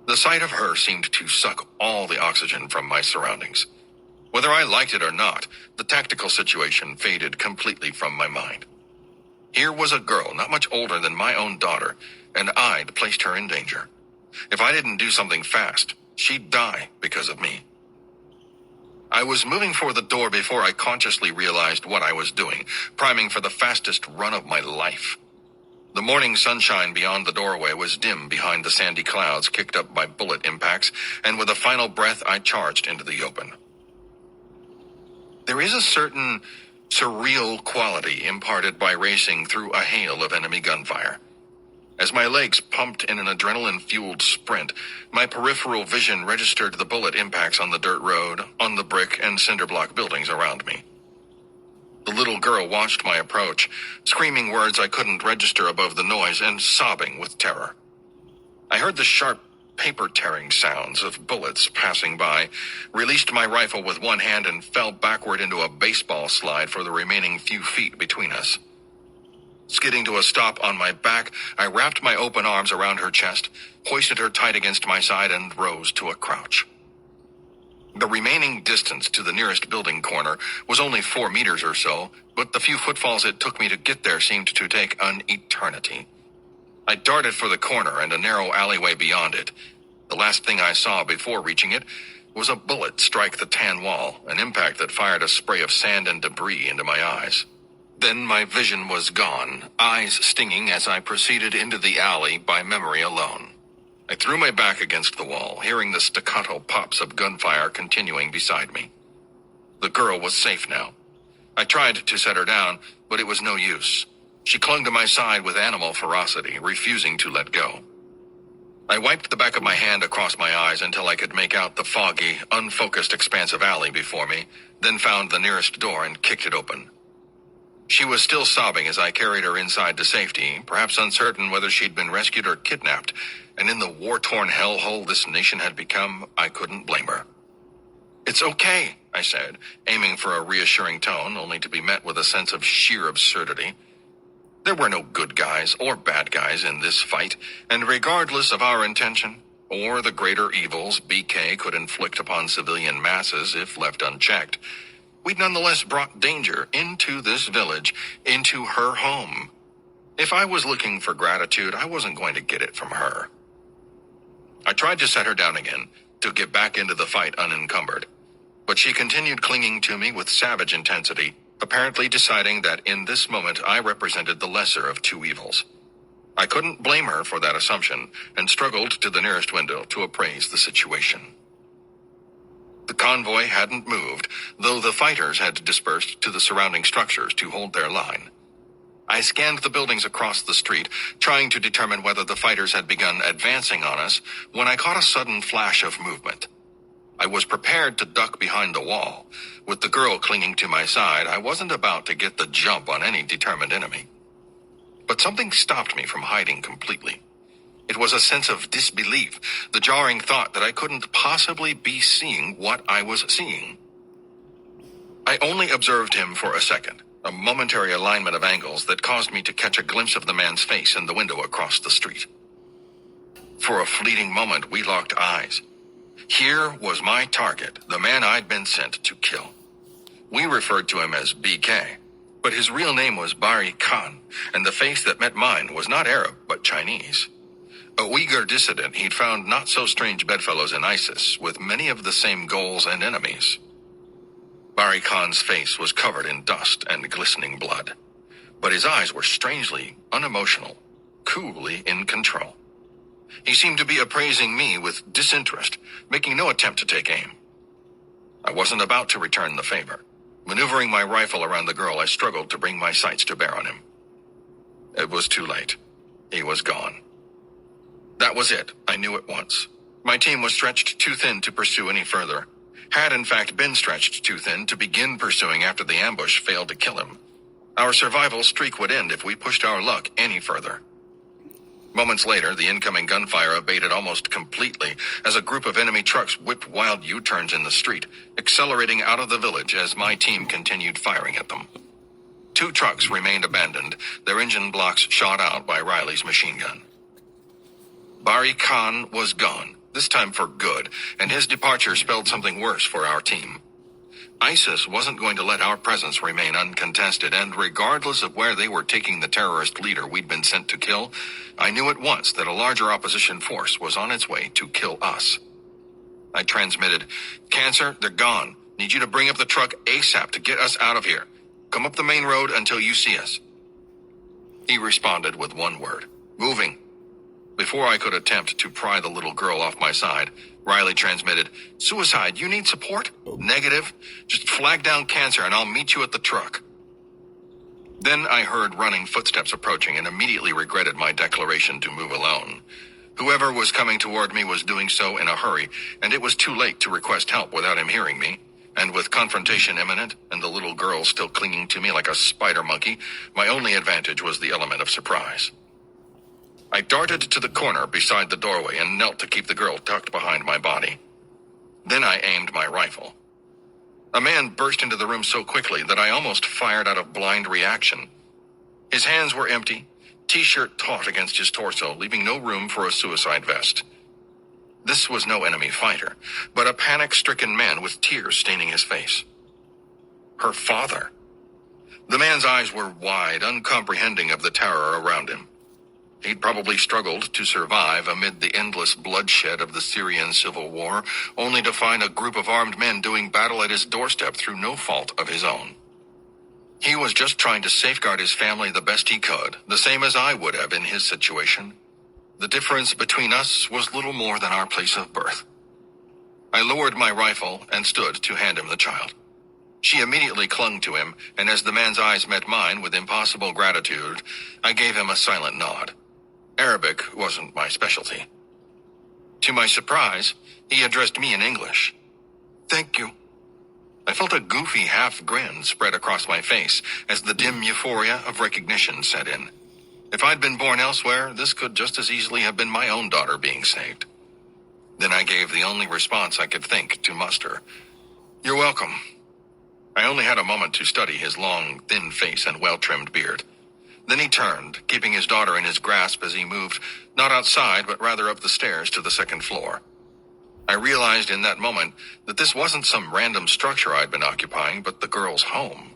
The sight of her seemed to suck all the oxygen from my surroundings. Whether I liked it or not, the tactical situation faded completely from my mind. Here was a girl not much older than my own daughter, and I'd placed her in danger. If I didn't do something fast, she'd die because of me. I was moving for the door before I consciously realized what I was doing, priming for the fastest run of my life. The morning sunshine beyond the doorway was dim behind the sandy clouds kicked up by bullet impacts, and with a final breath I charged into the open. There is a certain surreal quality imparted by racing through a hail of enemy gunfire. As my legs pumped in an adrenaline-fueled sprint, my peripheral vision registered the bullet impacts on the dirt road, on the brick and cinder block buildings around me. The little girl watched my approach, screaming words I couldn't register above the noise and sobbing with terror. I heard the sharp paper-tearing sounds of bullets passing by, released my rifle with one hand and fell backward into a baseball slide for the remaining few feet between us. Skidding to a stop on my back, I wrapped my open arms around her chest, hoisted her tight against my side, and rose to a crouch. The remaining distance to the nearest building corner was only 4 meters or so, but the few footfalls it took me to get there seemed to take an eternity. I darted for the corner and a narrow alleyway beyond it. The last thing I saw before reaching it was a bullet strike the tan wall, an impact that fired a spray of sand and debris into my eyes. Then my vision was gone, eyes stinging as I proceeded into the alley by memory alone. I threw my back against the wall, hearing the staccato pops of gunfire continuing beside me. The girl was safe now. I tried to set her down, but it was no use. She clung to my side with animal ferocity, refusing to let go. I wiped the back of my hand across my eyes until I could make out the foggy, unfocused expanse of alley before me, then found the nearest door and kicked it open. She was still sobbing as I carried her inside to safety, perhaps uncertain whether she'd been rescued or kidnapped, and in the war-torn hellhole this nation had become, I couldn't blame her. "It's okay," I said, aiming for a reassuring tone, only to be met with a sense of sheer absurdity. There were no good guys or bad guys in this fight, and regardless of our intention, or the greater evils BK could inflict upon civilian masses if left unchecked, we'd nonetheless brought danger into this village, into her home. If I was looking for gratitude, I wasn't going to get it from her. I tried to set her down again, to get back into the fight unencumbered, but she continued clinging to me with savage intensity, apparently deciding that in this moment I represented the lesser of two evils. I couldn't blame her for that assumption, and struggled to the nearest window to appraise the situation. The convoy hadn't moved, though the fighters had dispersed to the surrounding structures to hold their line. I scanned the buildings across the street, trying to determine whether the fighters had begun advancing on us, when I caught a sudden flash of movement. I was prepared to duck behind the wall. With the girl clinging to my side, I wasn't about to get the jump on any determined enemy. But something stopped me from hiding completely. It was a sense of disbelief, the jarring thought that I couldn't possibly be seeing what I was seeing. I only observed him for a second, a momentary alignment of angles that caused me to catch a glimpse of the man's face in the window across the street. For a fleeting moment, we locked eyes. Here was my target, the man I'd been sent to kill. We referred to him as BK, but his real name was Bari Khan, and the face that met mine was not Arab, but Chinese. A Uyghur dissident he'd found not-so-strange bedfellows in ISIS, with many of the same goals and enemies. Bari Khan's face was covered in dust and glistening blood, but his eyes were strangely unemotional, coolly in control. He seemed to be appraising me with disinterest, making no attempt to take aim. I wasn't about to return the favor. Maneuvering my rifle around the girl, I struggled to bring my sights to bear on him. It was too late. He was gone. That was it. I knew at once. My team was stretched too thin to pursue any further. Had in fact been stretched too thin to begin pursuing after the ambush failed to kill him. Our survival streak would end if we pushed our luck any further. Moments later, the incoming gunfire abated almost completely as a group of enemy trucks whipped wild U-turns in the street, accelerating out of the village as my team continued firing at them. 2 trucks remained abandoned, their engine blocks shot out by Riley's machine gun. Bari Khan was gone, this time for good, and his departure spelled something worse for our team. ISIS wasn't going to let our presence remain uncontested, and regardless of where they were taking the terrorist leader we'd been sent to kill, I knew at once that a larger opposition force was on its way to kill us. I transmitted, "Cancer, they're gone. Need you to bring up the truck ASAP to get us out of here. Come up the main road until you see us." He responded with one word, "Moving." Before I could attempt to pry the little girl off my side, Riley transmitted, "Suicide, you need support?" "Negative. Just flag down Cancer and I'll meet you at the truck." Then I heard running footsteps approaching and immediately regretted my declaration to move alone. Whoever was coming toward me was doing so in a hurry, and it was too late to request help without him hearing me, And with confrontation imminent, and the little girl still clinging to me like a spider monkey, my only advantage was the element of surprise. I darted to the corner beside the doorway and knelt to keep the girl tucked behind my body. Then I aimed my rifle. A man burst into the room so quickly that I almost fired out of blind reaction. His hands were empty, t-shirt taut against his torso, leaving no room for a suicide vest. This was no enemy fighter, but a panic-stricken man with tears staining his face. Her father. The man's eyes were wide, uncomprehending of the terror around him. He'd probably struggled to survive amid the endless bloodshed of the Syrian civil war, only to find a group of armed men doing battle at his doorstep through no fault of his own. He was just trying to safeguard his family the best he could, the same as I would have in his situation. The difference between us was little more than our place of birth. I lowered my rifle and stood to hand him the child. She immediately clung to him, and as the man's eyes met mine with impossible gratitude, I gave him a silent nod. Arabic wasn't my specialty. To my surprise, he addressed me in English. "Thank you." I felt a goofy half grin spread across my face as the dim euphoria of recognition set in. If I'd been born elsewhere, this could just as easily have been my own daughter being saved. Then I gave the only response I could think to muster. "You're welcome." I only had a moment to study his long, thin face and well-trimmed beard. Then he turned, keeping his daughter in his grasp as he moved, not outside, but rather up the stairs to the second floor. I realized in that moment that this wasn't some random structure I'd been occupying, but the girl's home.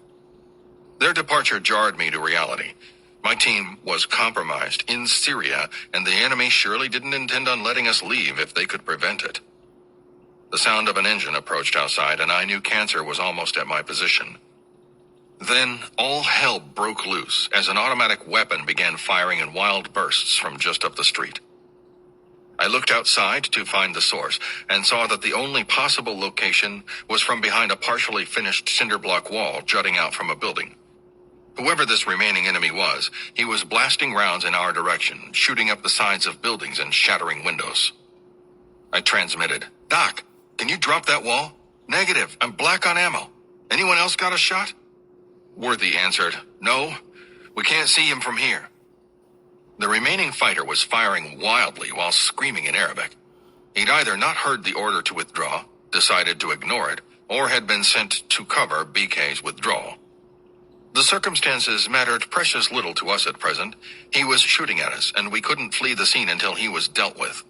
Their departure jarred me to reality. My team was compromised in Syria, and the enemy surely didn't intend on letting us leave if they could prevent it. The sound of an engine approached outside, and I knew Cancer was almost at my position. Then all hell broke loose as an automatic weapon began firing in wild bursts from just up the street. I looked outside to find the source and saw that the only possible location was from behind a partially finished cinder block wall jutting out from a building. Whoever this remaining enemy was, he was blasting rounds in our direction, shooting up the sides of buildings and shattering windows. I transmitted, "Doc, can you drop that wall?" "Negative, I'm black on ammo. Anyone else got a shot?" Worthy answered, "No, we can't see him from here." The remaining fighter was firing wildly while screaming in Arabic. He'd either not heard the order to withdraw, decided to ignore it, or had been sent to cover BK's withdrawal. The circumstances mattered precious little to us at present. He was shooting at us, and we couldn't flee the scene until he was dealt with.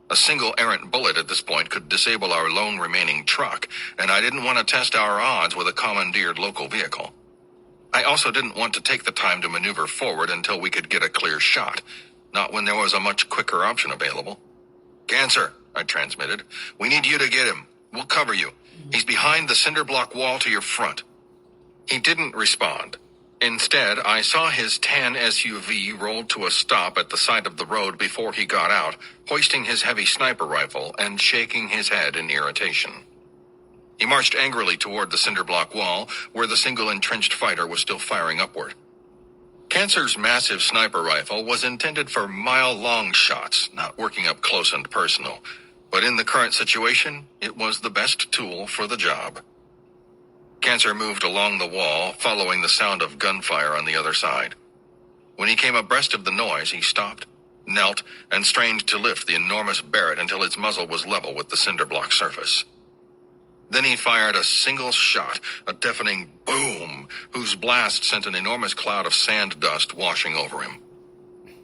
A single errant bullet at this point could disable our lone remaining truck, and I didn't want to test our odds with a commandeered local vehicle. I also didn't want to take the time to maneuver forward until we could get a clear shot, not when there was a much quicker option available. "Cancer," I transmitted. "We need you to get him. We'll cover you. He's behind the cinder block wall to your front." He didn't respond. Instead, I saw his tan SUV roll to a stop at the side of the road before he got out, hoisting his heavy sniper rifle and shaking his head in irritation. He marched angrily toward the cinder block wall, where the single entrenched fighter was still firing upward. Cancer's massive sniper rifle was intended for mile-long shots, not working up close and personal. But in the current situation, it was the best tool for the job. Cancer moved along the wall, following the sound of gunfire on the other side. When he came abreast of the noise, he stopped, knelt, and strained to lift the enormous Barrett until its muzzle was level with the cinder block surface. Then he fired a single shot, a deafening boom, whose blast sent an enormous cloud of sand dust washing over him.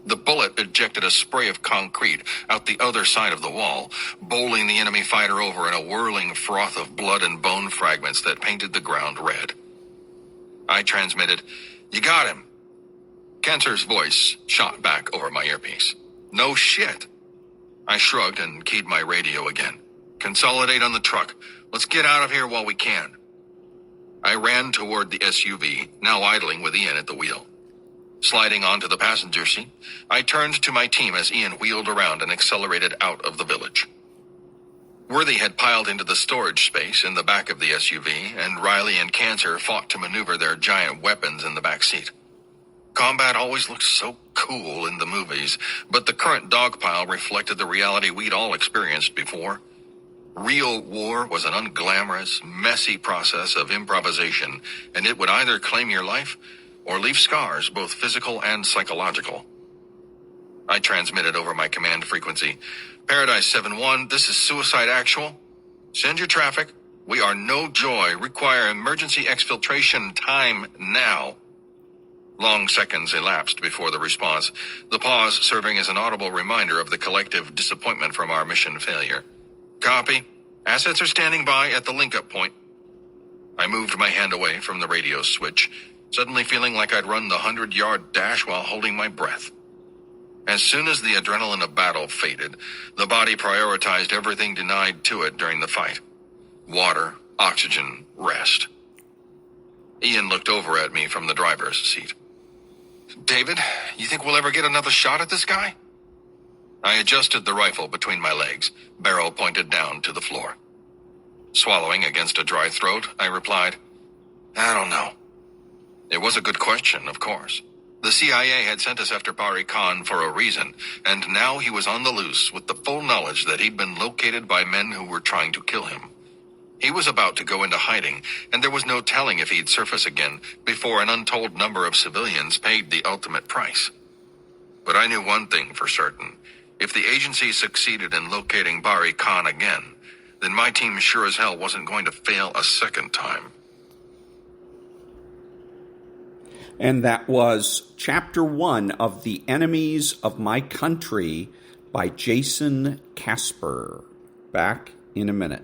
The bullet ejected a spray of concrete out the other side of the wall, bowling the enemy fighter over in a whirling froth of blood and bone fragments that painted the ground red. I transmitted, "You got him." Cancer's voice shot back over my earpiece. "No shit." I shrugged and keyed my radio again. "Consolidate on the truck. Let's get out of here while we can." I ran toward the SUV, now idling with Ian at the wheel. Sliding onto the passenger seat, I turned to my team as Ian wheeled around and accelerated out of the village. Worthy had piled into the storage space in the back of the SUV, and Riley and Cancer fought to maneuver their giant weapons in the back seat. Combat always looked so cool in the movies, but the current dogpile reflected the reality we'd all experienced before. Real war was an unglamorous, messy process of improvisation, and it would either claim your life or leave scars, both physical and psychological. I transmitted over my command frequency. Paradise 7-1, this is Suicide Actual. Send your traffic. We are no joy. Require emergency exfiltration time now. Long seconds elapsed before the response, the pause serving as an audible reminder of the collective disappointment from our mission failure. Copy. Assets are standing by at the link-up point. I moved my hand away from the radio switch, suddenly feeling like I'd run the 100-yard dash while holding my breath. As soon as the adrenaline of battle faded, the body prioritized everything denied to it during the fight. Water, oxygen, rest. Ian looked over at me from the driver's seat. David, you think we'll ever get another shot at this guy? I adjusted the rifle between my legs, barrel pointed down to the floor. Swallowing against a dry throat, I replied, I don't know. It was a good question, of course. The CIA had sent us after Bari Khan for a reason, and now he was on the loose with the full knowledge that he'd been located by men who were trying to kill him. He was about to go into hiding, and there was no telling if he'd surface again before an untold number of civilians paid the ultimate price. But I knew one thing for certain. If the agency succeeded in locating Bari Khan again, then my team sure as hell wasn't going to fail a second time. And that was Chapter 1 of The Enemies of My Country by Jason-Kasper. Back in a minute.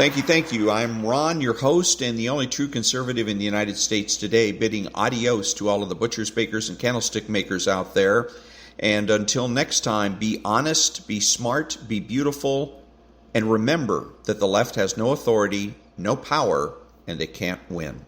Thank you. I'm Ron, your host and the only true conservative in the United States today, bidding adios to all of the butchers, bakers, and candlestick makers out there. And until next time, be honest, be smart, be beautiful, and remember that the left has no authority, no power, and they can't win.